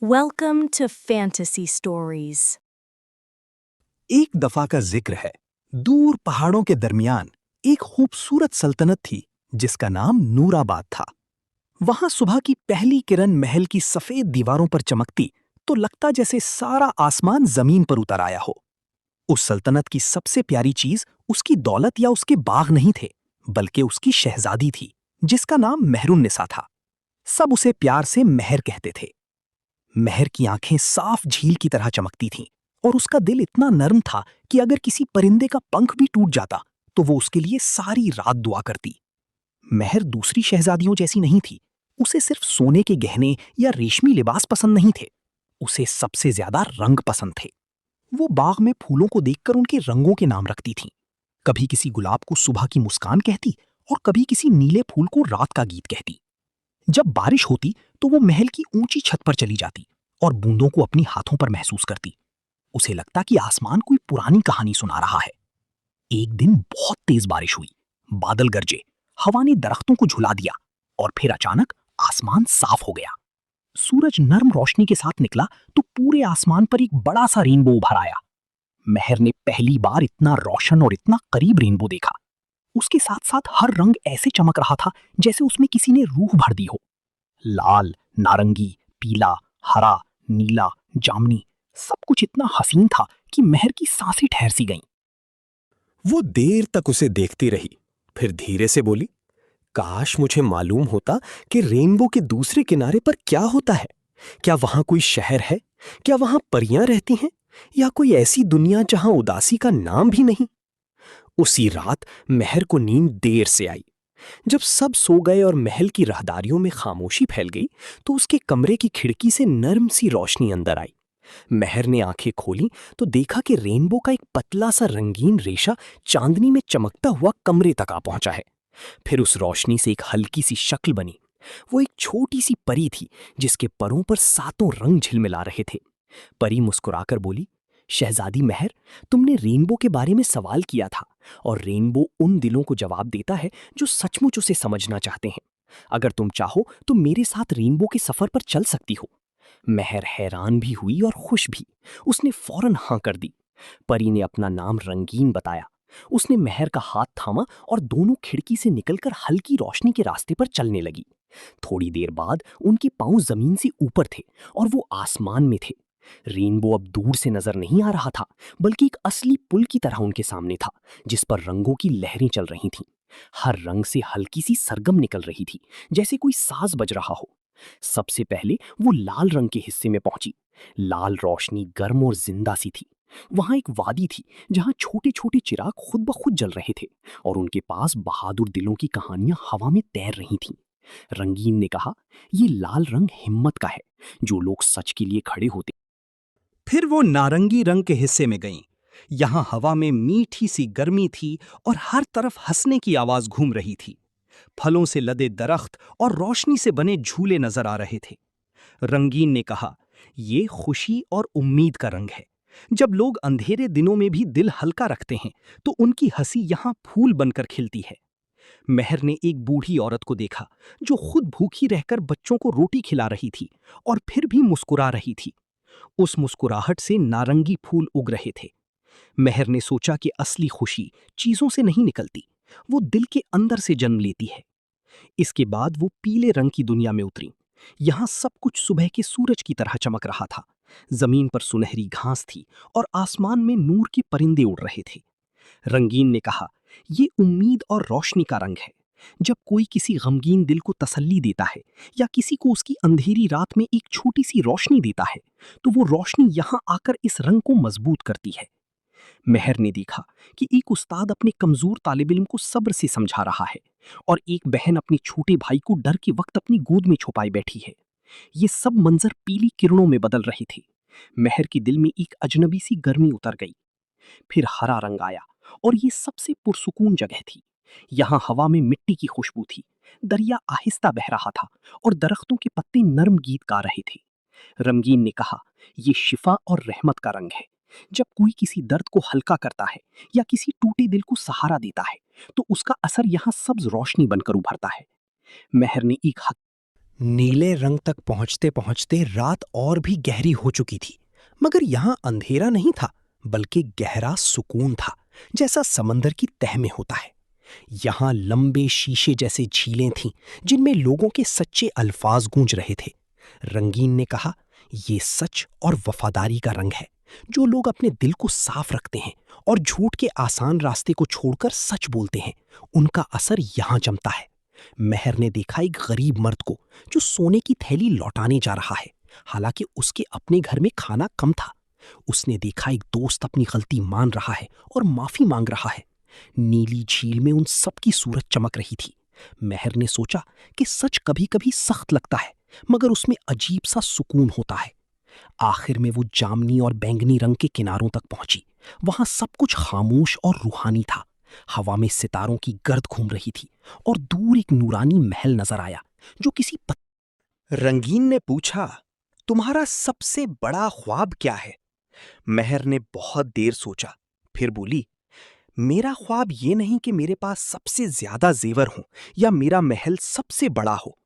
Welcome to Fantasy Stories. एक दफा का जिक्र है। दूर पहाड़ों के दरमियान एक खूबसूरत सल्तनत थी जिसका नाम नूराबाद था। वहां सुबह की पहली किरण महल की सफेद दीवारों पर चमकती तो लगता जैसे सारा आसमान जमीन पर उतर आया हो। उस सल्तनत की सबसे प्यारी चीज उसकी दौलत या उसके बाग नहीं थे, बल्कि उसकी शहजादी थी जिसका नाम मेहरुन्निसा था। सब उसे प्यार से मेहर कहते थे। मेहर की आंखें साफ झील की तरह चमकती थीं और उसका दिल इतना नर्म था कि अगर किसी परिंदे का पंख भी टूट जाता तो वो उसके लिए सारी रात दुआ करती। मेहर दूसरी शहजादियों जैसी नहीं थी। उसे सिर्फ सोने के गहने या रेशमी लिबास पसंद नहीं थे, उसे सबसे ज्यादा रंग पसंद थे। वो बाग में फूलों को देखकर उनके रंगों के नाम रखती थीं। कभी किसी गुलाब को सुबह की मुस्कान कहती और कभी किसी नीले फूल को रात का गीत कहती। जब बारिश होती तो वो महल की ऊंची छत पर चली जाती और बूंदों को अपनी हाथों पर महसूस करती। उसे लगता कि आसमान कोई पुरानी कहानी सुना रहा है। एक दिन बहुत तेज बारिश हुई। बादल गरजे, हवा ने दरख्तों को झुला दिया और फिर अचानक आसमान साफ हो गया। सूरज नर्म रोशनी के साथ निकला तो पूरे आसमान पर एक बड़ा सा रेनबो उभर आया। मेहर ने पहली बार इतना रोशन और इतना करीब रेनबो देखा। उसके साथ साथ हर रंग ऐसे चमक रहा था जैसे उसमें किसी ने रूह भर दी हो। लाल, नारंगी, पीला, हरा, नीला, जामुनी, सब कुछ इतना हसीन था कि मेहर की सांसें ठहर सी गईं। वो देर तक उसे देखती रही, फिर धीरे से बोली, काश मुझे मालूम होता कि रेनबो के दूसरे किनारे पर क्या होता है। क्या वहां कोई शहर है? क्या वहां परियां रहती हैं? या कोई ऐसी दुनिया जहां उदासी का नाम भी नहीं? उसी रात मेहर को नींद देर से आई। जब सब सो गए और महल की राहदारियों में खामोशी फैल गई, तो उसके कमरे की खिड़की से नर्म सी रोशनी अंदर आई। मेहर ने आंखें खोली तो देखा कि रेनबो का एक पतला सा रंगीन रेशा चांदनी में चमकता हुआ कमरे तक आ पहुंचा है। फिर उस रोशनी से एक हल्की सी शक्ल बनी। वो एक छोटी सी परी थी जिसके परों पर सातों रंग झिलमिला रहे थे। परी मुस्कुराकर बोली, शहजादी मेहर, तुमने रेनबो के बारे में सवाल किया था और रेनबो उन दिलों को जवाब देता है जो सचमुच उसे समझना चाहते हैं। अगर तुम चाहो तो मेरे साथ रेनबो के सफर पर चल सकती हो। मेहर हैरान भी हुई और खुश भी। उसने फौरन हाँ कर दी। परी ने अपना नाम रंगीन बताया। उसने मेहर का हाथ थामा और दोनों खिड़की से निकलकर हल्की रोशनी के रास्ते पर चलने लगी। थोड़ी देर बाद उनके पांव जमीन से ऊपर थे और वो आसमान में थे। रेनबो अब दूर से नजर नहीं आ रहा था, बल्कि एक असली पुल की तरह उनके सामने था, जिस पर रंगों की लहरें चल रही थीं। हर रंग से हल्की सी सरगम निकल रही थी, जैसे कोई साज बज रहा हो। सबसे पहले वो लाल रंग के हिस्से में पहुंची। लाल रोशनी गर्म और जिंदा सी थी। वहां एक वादी थी जहां छोटे छोटे चिराग खुद ब खुद जल रहे थे और उनके पास बहादुर दिलों की कहानियां हवा में तैर रही थीं। रंगीन ने कहा, ये लाल रंग हिम्मत का है। जो लोग सच के लिए खड़े होते। फिर वो नारंगी रंग के हिस्से में गईं। यहां हवा में मीठी सी गर्मी थी और हर तरफ हंसने की आवाज घूम रही थी। फलों से लदे दरख्त और रोशनी से बने झूले नजर आ रहे थे। रंगीन ने कहा, ये खुशी और उम्मीद का रंग है। जब लोग अंधेरे दिनों में भी दिल हल्का रखते हैं तो उनकी हंसी यहाँ फूल बनकर खिलती है। मेहर ने एक बूढ़ी औरत को देखा जो खुद भूखी रहकर बच्चों को रोटी खिला रही थी और फिर भी मुस्कुरा रही थी। उस मुस्कुराहट से नारंगी फूल उग रहे थे। मेहर ने सोचा कि असली खुशी चीजों से नहीं निकलती, वो दिल के अंदर से जन्म लेती है। इसके बाद वो पीले रंग की दुनिया में उतरी। यहां सब कुछ सुबह के सूरज की तरह चमक रहा था। जमीन पर सुनहरी घास थी और आसमान में नूर के परिंदे उड़ रहे थे। रंगीन ने कहा, ये उम्मीद और रोशनी का रंग है। जब कोई किसी गमगीन दिल को तसल्ली देता है या किसी को उसकी अंधेरी रात में एक छोटी सी रोशनी देता है, तो वो रोशनी यहाँ आकर इस रंग को मजबूत करती है। मेहर ने देखा कि एक उस्ताद अपने कमजोर तालिब इल्म को सब्र से समझा रहा है और एक बहन अपने छोटे भाई को डर के वक्त अपनी गोद में छुपाई बैठी है। ये सब मंजर पीली किरणों में बदल रहे थे। मेहर के दिल में एक अजनबी सी गर्मी उतर गई। फिर हरा रंग आया और ये सबसे पुरसुकून जगह थी। यहाँ हवा में मिट्टी की खुशबू थी। दरिया आहिस्ता बह रहा था और दरख्तों के पत्ते नर्म गीत गा रहे थे। रंगीन ने कहा, ये शिफा और रहमत का रंग है। जब कोई किसी दर्द को हल्का करता है या किसी टूटे दिल को सहारा देता है तो उसका असर यहाँ सब्ज रोशनी बनकर उभरता है। मेहर ने एक नीले रंग तक पहुंचते पहुंचते रात और भी गहरी हो चुकी थी, मगर यहां अंधेरा नहीं था, बल्कि गहरा सुकून था, जैसा समंदर की तह में होता है। यहां लंबे शीशे जैसे झीलें थीं, जिनमें लोगों के सच्चे अल्फाज गूंज रहे थे। रंगीन ने कहा, ये सच और वफादारी का रंग है। जो लोग अपने दिल को साफ रखते हैं और झूठ के आसान रास्ते को छोड़कर सच बोलते हैं, उनका असर यहां जमता है। मेहर ने देखा एक गरीब मर्द को जो सोने की थैली लौटाने जा रहा है, हालांकि उसके अपने घर में खाना कम था। उसने देखा एक दोस्त अपनी गलती मान रहा है और माफी मांग रहा है। नीली झील में उन सबकी सूरज चमक रही थी। मेहर ने सोचा कि सच कभी कभी सख्त लगता है, मगर उसमें अजीब सा सुकून होता है। आखिर में वो जामनी और बैंगनी रंग के किनारों तक पहुंची। वहां सब कुछ खामोश और रूहानी था। हवा में सितारों की गर्द घूम रही थी और दूर एक नूरानी महल नजर आया जो किसी रंगीन ने पूछा, तुम्हारा सबसे बड़ा ख्वाब क्या है? मेहर ने बहुत देर सोचा, फिर बोली, मेरा ख्वाब ये नहीं कि मेरे पास सबसे ज्यादा जेवर हो या मेरा महल सबसे बड़ा हो।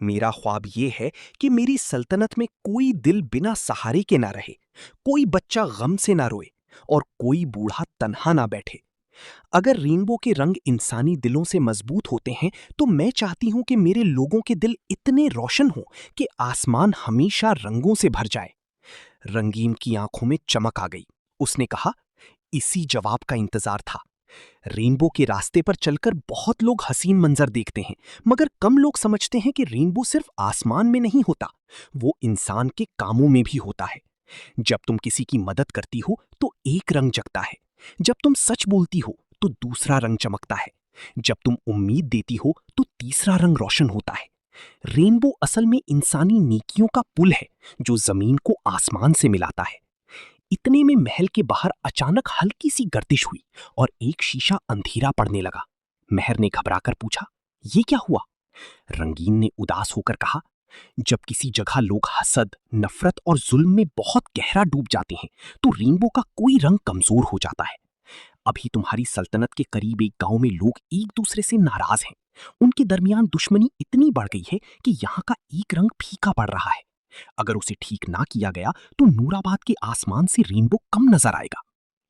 मेरा ख्वाब ये है कि मेरी सल्तनत में कोई दिल बिना सहारे के ना रहे, कोई बच्चा गम से ना रोए और कोई बूढ़ा तन्हा ना बैठे। अगर रेनबो के रंग इंसानी दिलों से मजबूत होते हैं, तो मैं चाहती हूं कि मेरे लोगों के दिल इतने रोशन हों कि आसमान हमेशा रंगों से भर जाए। रंगीन की आंखों में चमक आ गई। उसने कहा, इसी जवाब का इंतजार था। रेनबो के रास्ते पर चलकर बहुत लोग हसीन मंजर देखते हैं, मगर कम लोग समझते हैं कि रेनबो सिर्फ आसमान में नहीं होता, वो इंसान के कामों में भी होता है। जब तुम किसी की मदद करती हो तो एक रंग जगता है, जब तुम सच बोलती हो तो दूसरा रंग चमकता है, जब तुम उम्मीद देती हो तो तीसरा रंग रोशन होता है। रेनबो असल में इंसानी नेकियों का पुल है जो जमीन को आसमान से मिलाता है। इतने में महल के बाहर अचानक हल्की सी गर्दिश हुई और एक शीशा अंधेरा पड़ने लगा। मेहर ने घबराकर पूछा, ये क्या हुआ? रंगीन ने उदास होकर कहा, जब किसी जगह लोग हसद, नफरत और जुल्म में बहुत गहरा डूब जाते हैं, तो रेनबो का कोई रंग कमजोर हो जाता है। अभी तुम्हारी सल्तनत के करीब एक गांव में लोग एक दूसरे से नाराज हैं। उनके दरमियान दुश्मनी इतनी बढ़ गई है कि यहाँ का एक रंग फीका पड़ रहा है। अगर उसे ठीक ना किया गया तो नूराबाद के आसमान से रेनबो कम नजर आएगा।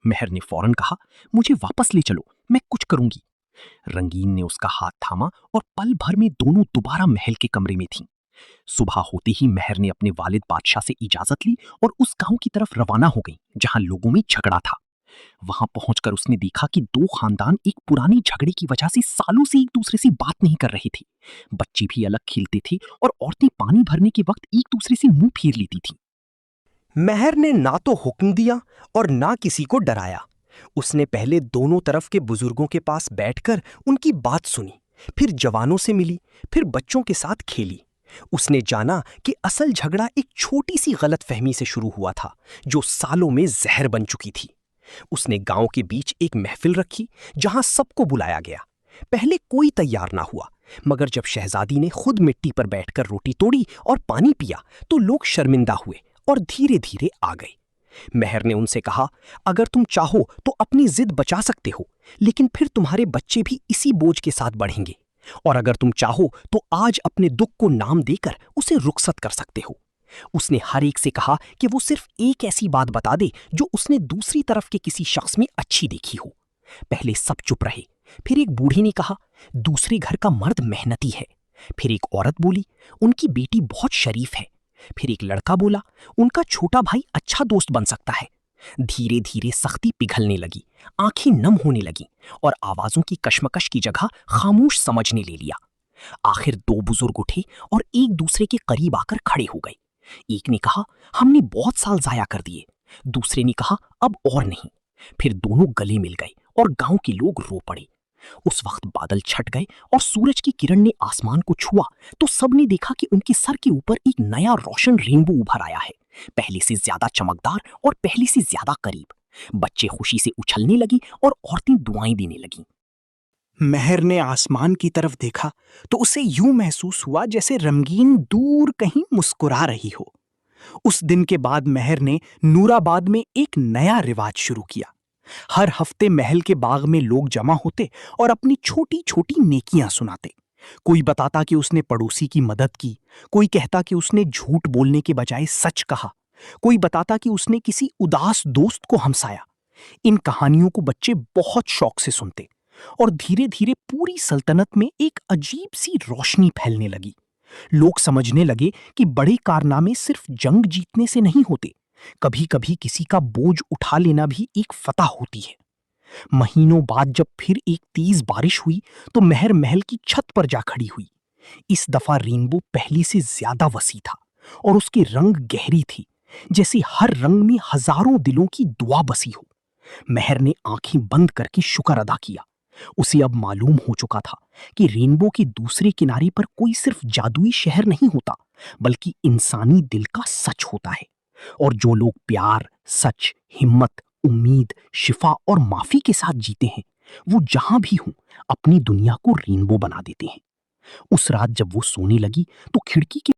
मेहर ने फौरन कहा, मुझे वापस ले चलो, मैं कुछ करूंगी। रंगीन ने उसका हाथ थामा और पल भर में दोनों दोबारा महल के कमरे में थीं। सुबह होते ही मेहर ने अपने वालिद बादशाह से इजाजत ली और उस गांव की तरफ रवाना हो गई जहां लोगों में झगड़ा था। वहां पहुंचकर उसने देखा कि दो खानदान एक पुरानी झगड़े की वजह से सालों से एक दूसरे से बात नहीं कर रहे थे। बच्चे भी अलग खेलते थे और औरतें पानी भरने के वक्त एक दूसरे से मुंह फेर लेती थीं। मेहर ने ना तो हुक्म दिया और ना किसी को डराया। उसने पहले दोनों तरफ के बुजुर्गों के पास बैठकर उनकी बात सुनी, फिर जवानों से मिली, फिर बच्चों के साथ खेली। उसने जाना कि असल झगड़ा एक छोटी सी गलतफहमी से शुरू हुआ था जो सालों में जहर बन चुकी थी। उसने गांव के बीच एक महफिल रखी जहां सबको बुलाया गया। पहले कोई तैयार ना हुआ, मगर जब शहजादी ने खुद मिट्टी पर बैठकर रोटी तोड़ी और पानी पिया तो लोग शर्मिंदा हुए और धीरे धीरे आ गए। मेहर ने उनसे कहा, अगर तुम चाहो तो अपनी जिद बचा सकते हो, लेकिन फिर तुम्हारे बच्चे भी इसी बोझ के साथ बढ़ेंगे। और अगर तुम चाहो तो आज अपने दुख को नाम देकर उसे रुखसत कर सकते हो। उसने हर एक से कहा कि वो सिर्फ एक ऐसी बात बता दे जो उसने दूसरी तरफ के किसी शख्स में अच्छी देखी हो। पहले सब चुप रहे। फिर एक बूढ़ी ने कहा, दूसरे घर का मर्द मेहनती है। फिर एक औरत बोली, उनकी बेटी बहुत शरीफ है। फिर एक लड़का बोला, उनका छोटा भाई अच्छा दोस्त बन सकता है। धीरे धीरे सख्ती पिघलने लगी, आंखें नम होने लगी और आवाजों की कशमकश की जगह खामोश समझने ले लिया। आखिर दो बुजुर्ग उठे और एक दूसरे के करीब आकर खड़े हो गए। एक ने कहा, हमने बहुत साल जाया कर दिए। दूसरे ने कहा, अब और नहीं। फिर दोनों गले मिल गए और गांव के लोग रो पड़े। उस वक्त बादल छट गए और सूरज की किरण ने आसमान को छुआ तो सबने देखा कि उनके सर के ऊपर एक नया रोशन रेनबो उभर आया है, पहले से ज्यादा चमकदार और पहले से ज्यादा करीब। बच्चे खुशी से उछलने लगे और औरतें दुआएं देने लगीं। मेहर ने आसमान की तरफ देखा तो उसे यूं महसूस हुआ जैसे रंगीन दूर कहीं मुस्कुरा रही हो। उस दिन के बाद मेहर ने नूराबाद में एक नया रिवाज शुरू किया। हर हफ्ते महल के बाग में लोग जमा होते और अपनी छोटी छोटी नेकियां सुनाते। कोई बताता कि उसने पड़ोसी की मदद की, कोई कहता कि उसने झूठ बोलने के बजाय सच कहा, कोई बताता कि उसने किसी उदास दोस्त को हंसाया। इन कहानियों को बच्चे बहुत शौक से सुनते और धीरे धीरे पूरी सल्तनत में एक अजीब सी रोशनी फैलने लगी। लोग समझने लगे कि बड़े कारनामे सिर्फ जंग जीतने से नहीं होते, कभी कभी किसी का बोझ उठा लेना भी एक फतह होती है। महीनों बाद जब फिर एक तेज बारिश हुई तो महर महल की छत पर जा खड़ी हुई। इस दफा रेनबो पहले से ज्यादा वसी था और उसके रंग गहरी थी, जैसे हर रंग में हजारों दिलों की दुआ बसी हो। महर ने आंखें बंद करके शुक्र अदा किया। उसे अब मालूम हो चुका था कि रेनबो के दूसरे किनारे पर कोई सिर्फ जादुई शहर नहीं होता, बल्कि इंसानी दिल का सच होता है। और जो लोग प्यार, सच, हिम्मत, उम्मीद, शिफा और माफी के साथ जीते हैं, वो जहां भी हों अपनी दुनिया को रेनबो बना देते हैं। उस रात जब वो सोने लगी तो खिड़की के